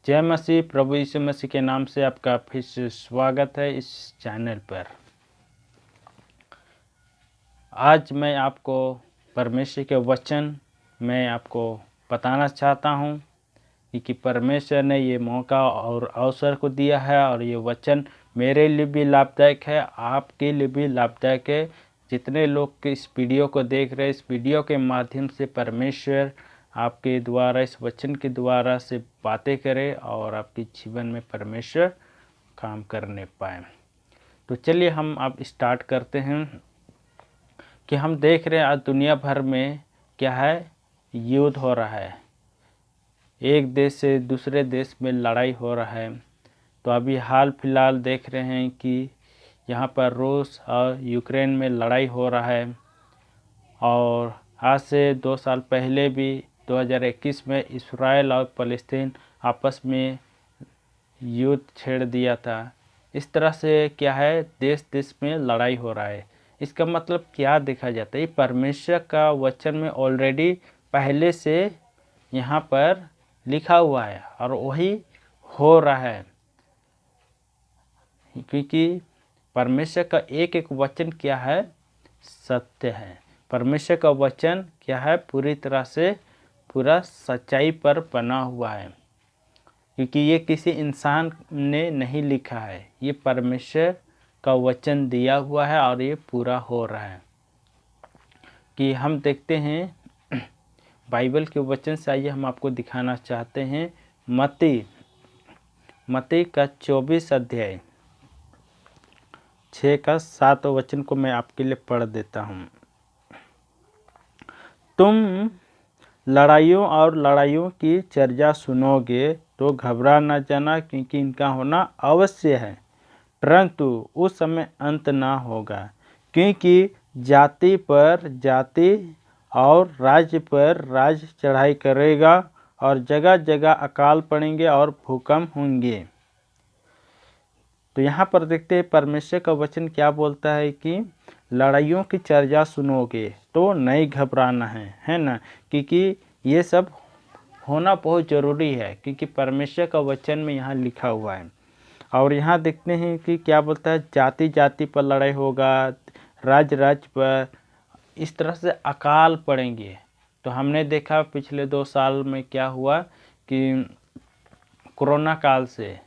जय मसीह। प्रभु यीशु मसीह के नाम से आपका फिर से स्वागत है इस चैनल पर। आज मैं आपको परमेश्वर के वचन में आपको बताना चाहता हूँ कि परमेश्वर ने ये मौका और अवसर को दिया है और ये वचन मेरे लिए भी लाभदायक है, आपके लिए भी लाभदायक है। जितने लोग इस वीडियो को देख रहे हैं, इस वीडियो के माध्यम से परमेश्वर आपके द्वारा, इस वचन के द्वारा से बातें करे और आपके जीवन में परमेश्वर काम करने पाए। तो चलिए हम अब स्टार्ट करते हैं कि हम देख रहे हैं आज दुनिया भर में क्या है, युद्ध हो रहा है। एक देश से दूसरे देश में लड़ाई हो रहा है। तो अभी हाल फिलहाल देख रहे हैं कि यहाँ पर रूस और यूक्रेन में लड़ाई हो रहा है। और आज से 2 साल पहले भी 2021 में इस्राएल और फ़लस्तीन आपस में युद्ध छेड़ दिया था। इस तरह से क्या है, देश देश में लड़ाई हो रहा है। इसका मतलब क्या देखा जाता है, परमेश्वर का वचन में ऑलरेडी पहले से यहाँ पर लिखा हुआ है और वही हो रहा है। क्योंकि परमेश्वर का एक एक वचन क्या है, सत्य है। परमेश्वर का वचन क्या है, पूरी तरह से पूरा सच्चाई पर बना हुआ है। क्योंकि ये किसी इंसान ने नहीं लिखा है, ये परमेश्वर का वचन दिया हुआ है और ये पूरा हो रहा है। कि हम देखते हैं बाइबल के वचन से, आइए हम आपको दिखाना चाहते हैं मत्ती का 24 अध्याय 6 का 7 वचन को मैं आपके लिए पढ़ देता हूँ। तुम लड़ाइयों और लड़ाइयों की चर्चा सुनोगे तो घबरा न जाना, क्योंकि इनका होना अवश्य है, परंतु उस समय अंत ना होगा। क्योंकि जाति पर जाति और राज्य पर राज्य चढ़ाई करेगा और जगह जगह अकाल पड़ेंगे और भूकंप होंगे। तो यहाँ पर देखते हैं परमेश्वर का वचन क्या बोलता है कि लड़ाइयों की चर्चा सुनोगे तो नहीं घबराना है ना। क्योंकि ये सब होना बहुत ज़रूरी है, क्योंकि परमेश्वर का वचन में यहाँ लिखा हुआ है। और यहाँ देखते हैं कि क्या बोलता है, जाति जाति पर लड़ाई होगा, राज्य राज्य पर, इस तरह से अकाल पड़ेंगे। तो हमने देखा पिछले 2 साल में क्या हुआ कि कोरोना काल से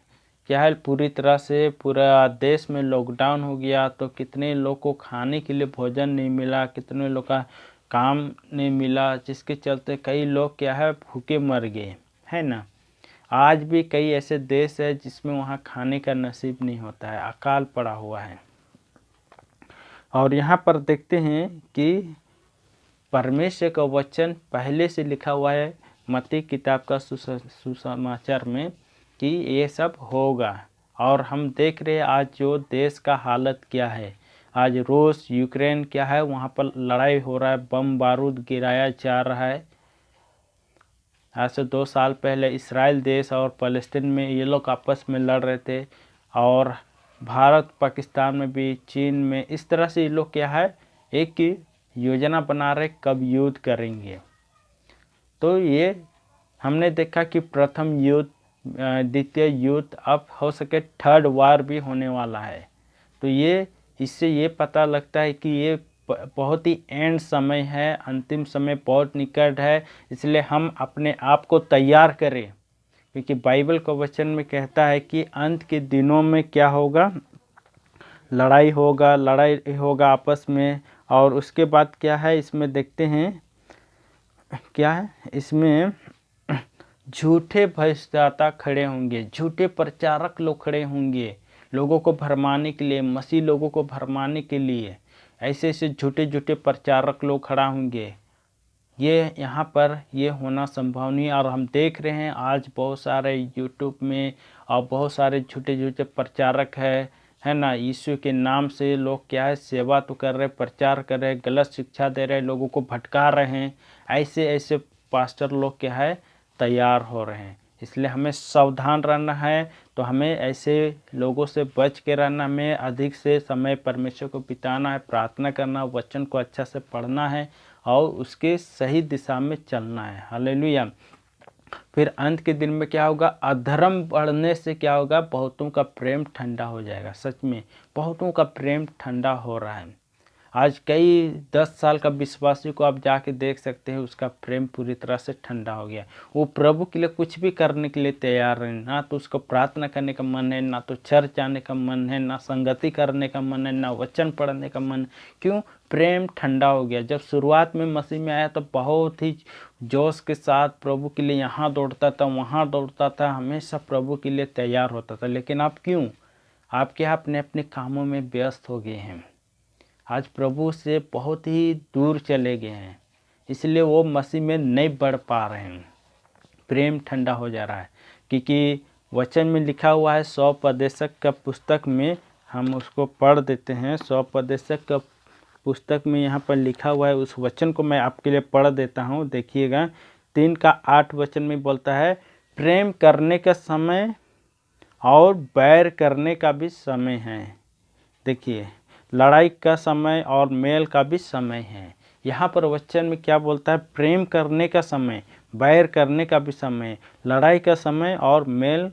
क्या है, पूरी तरह से पूरा देश में लॉकडाउन हो गया। तो कितने लोग को खाने के लिए भोजन नहीं मिला, कितने लोग का काम नहीं मिला, जिसके चलते कई लोग क्या है, भूखे मर गए, है ना। आज भी कई ऐसे देश है जिसमें वहाँ खाने का नसीब नहीं होता है, अकाल पड़ा हुआ है। और यहाँ पर देखते हैं कि परमेश्वर का वचन पहले से लिखा हुआ है मत्ती किताब का सुसमाचार में कि ये सब होगा। और हम देख रहे हैं आज जो देश का हालत क्या है। आज रूस यूक्रेन क्या है, वहाँ पर लड़ाई हो रहा है, बम बारूद गिराया जा रहा है। आज से 2 साल पहले इस्राएल देश और फ़लस्तीन में ये लोग आपस में लड़ रहे थे। और भारत पाकिस्तान में भी, चीन में, इस तरह से ये लोग क्या है, एक की योजना बना रहे कब युद्ध करेंगे। तो ये हमने देखा कि प्रथम युद्ध, द्वितीय युद्ध, अब हो सके थर्ड वार भी होने वाला है। तो ये इससे ये पता लगता है कि ये बहुत ही एंड समय है, अंतिम समय बहुत निकट है। इसलिए हम अपने आप को तैयार करें, क्योंकि बाइबल का वचन में कहता है कि अंत के दिनों में क्या होगा, लड़ाई होगा आपस में। और उसके बाद क्या है, इसमें देखते हैं क्या है, इसमें झूठे भविष्यद्वक्ता खड़े होंगे, झूठे प्रचारक लोग खड़े होंगे, लोगों को भरमाने के लिए, मसीह लोगों को भरमाने के लिए ऐसे ऐसे झूठे झूठे प्रचारक लोग खड़ा होंगे। ये यहाँ पर ये होना संभव नहीं। और हम देख रहे हैं आज बहुत सारे यूट्यूब में और बहुत सारे झूठे झूठे प्रचारक है ना। यीशु के नाम से लोग क्या है, सेवा तो कर रहे, प्रचार कर रहे, गलत शिक्षा दे रहे, लोगों को भटका रहे हैं। ऐसे ऐसे पास्टर लोग क्या है, तैयार हो रहे हैं। इसलिए हमें सावधान रहना है। तो हमें ऐसे लोगों से बच के रहना, हमें अधिक से समय परमेश्वर को बिताना है, प्रार्थना करना, वचन को अच्छा से पढ़ना है और उसके सही दिशा में चलना है। हालेलुया। फिर अंत के दिन में क्या होगा, अधर्म बढ़ने से क्या होगा, बहुतों का प्रेम ठंडा हो जाएगा। सच में बहुतों का प्रेम ठंडा हो रहा है। आज कई 10 साल का विश्वासी को आप जाके देख सकते हैं, उसका प्रेम पूरी तरह से ठंडा हो गया। वो प्रभु के लिए कुछ भी करने के लिए तैयार है, ना तो उसको प्रार्थना करने का मन है, ना तो चर्च आने का मन है, ना संगति करने का मन है, ना वचन पढ़ने का मन। क्यों? प्रेम ठंडा हो गया। जब शुरुआत में मसीह में आया तो बहुत ही जोश के साथ प्रभु के लिए यहाँ दौड़ता था, वहाँ दौड़ता था, हमेशा प्रभु के लिए तैयार होता था। लेकिन आप क्यों? आप क्या अपने अपने कामों में व्यस्त हो गए हैं, आज प्रभु से बहुत ही दूर चले गए हैं, इसलिए वो मसीह में नहीं बढ़ पा रहे हैं। प्रेम ठंडा हो जा रहा है, क्योंकि वचन में लिखा हुआ है 100 का पुस्तक में, हम उसको पढ़ देते हैं। 100 का पुस्तक में यहाँ पर लिखा हुआ है, उस वचन को मैं आपके लिए पढ़ देता हूँ। देखिएगा 3:8 में बोलता है, प्रेम करने का समय और बैर करने का भी समय है। देखिए, लड़ाई का समय और मेल का भी समय है। यहाँ पर वचन में क्या बोलता है, प्रेम करने का समय, बैर करने का भी समय, लड़ाई का समय और मेल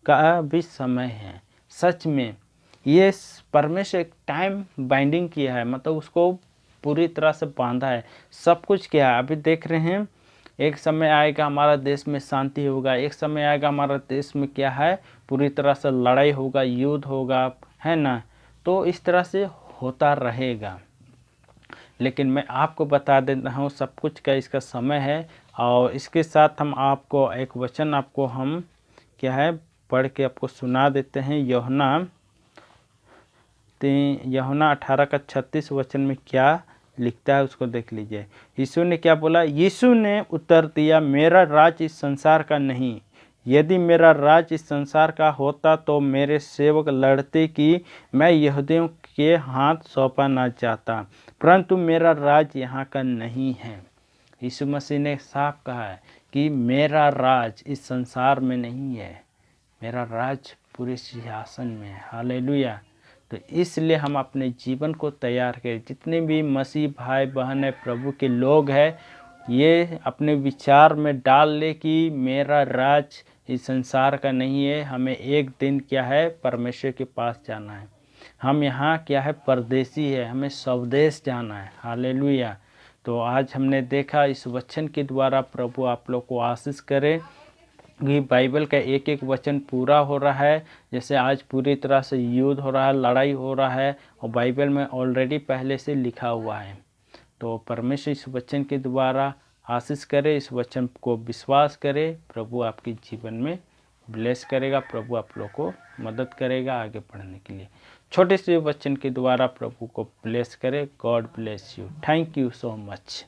का भी समय है। सच में ये परमेश्वर एक टाइम बाइंडिंग किया है, मतलब उसको पूरी तरह से बांधा है। सब कुछ क्या है, अभी देख रहे हैं, एक समय आएगा हमारा देश में शांति होगा, एक समय आएगा हमारा देश में क्या है, पूरी तरह से लड़ाई होगा, युद्ध होगा, है ना। तो इस तरह से होता रहेगा। लेकिन मैं आपको बता देता हूँ, सब कुछ का इसका समय है। और इसके साथ हम आपको एक वचन आपको हम क्या है पढ़ के आपको सुना देते हैं। यूहन्ना 18:36 वचन में क्या लिखता है उसको देख लीजिए। यीशु ने क्या बोला? यीशु ने उत्तर दिया, मेरा राज इस संसार का नहीं। यदि मेरा राज इस संसार का होता तो मेरे सेवक लड़ते कि मैं यहूदियों के हाथ सौंपा ना चाहता, परंतु मेरा राज यहाँ का नहीं है। यीशु मसीह ने साफ कहा है कि मेरा राज इस संसार में नहीं है, मेरा राज पूरे सिंहासन में है। हालेलुया। तो इसलिए हम अपने जीवन को तैयार करें। जितने भी मसीह भाई बहन है, प्रभु के लोग हैं, ये अपने विचार में डाल ले कि मेरा राज इस संसार का नहीं है। हमें एक दिन क्या है, परमेश्वर के पास जाना है। हम यहाँ क्या है, परदेसी है, हमें स्वदेश जाना है। हालेलुया। तो आज हमने देखा इस वचन के द्वारा, प्रभु आप लोग को आशीष करे कि बाइबल का एक एक वचन पूरा हो रहा है। जैसे आज पूरी तरह से युद्ध हो रहा है, लड़ाई हो रहा है, और बाइबल में ऑलरेडी पहले से लिखा हुआ है। तो परमेश्वर इस वचन के द्वारा आशीष करे, इस वचन को विश्वास करे। प्रभु आपके जीवन में ब्लेस करेगा, प्रभु आप लोग को मदद करेगा आगे बढ़ने के लिए। छोटे से वचन के द्वारा प्रभु को ब्लेस करे। God bless you. Thank you so much.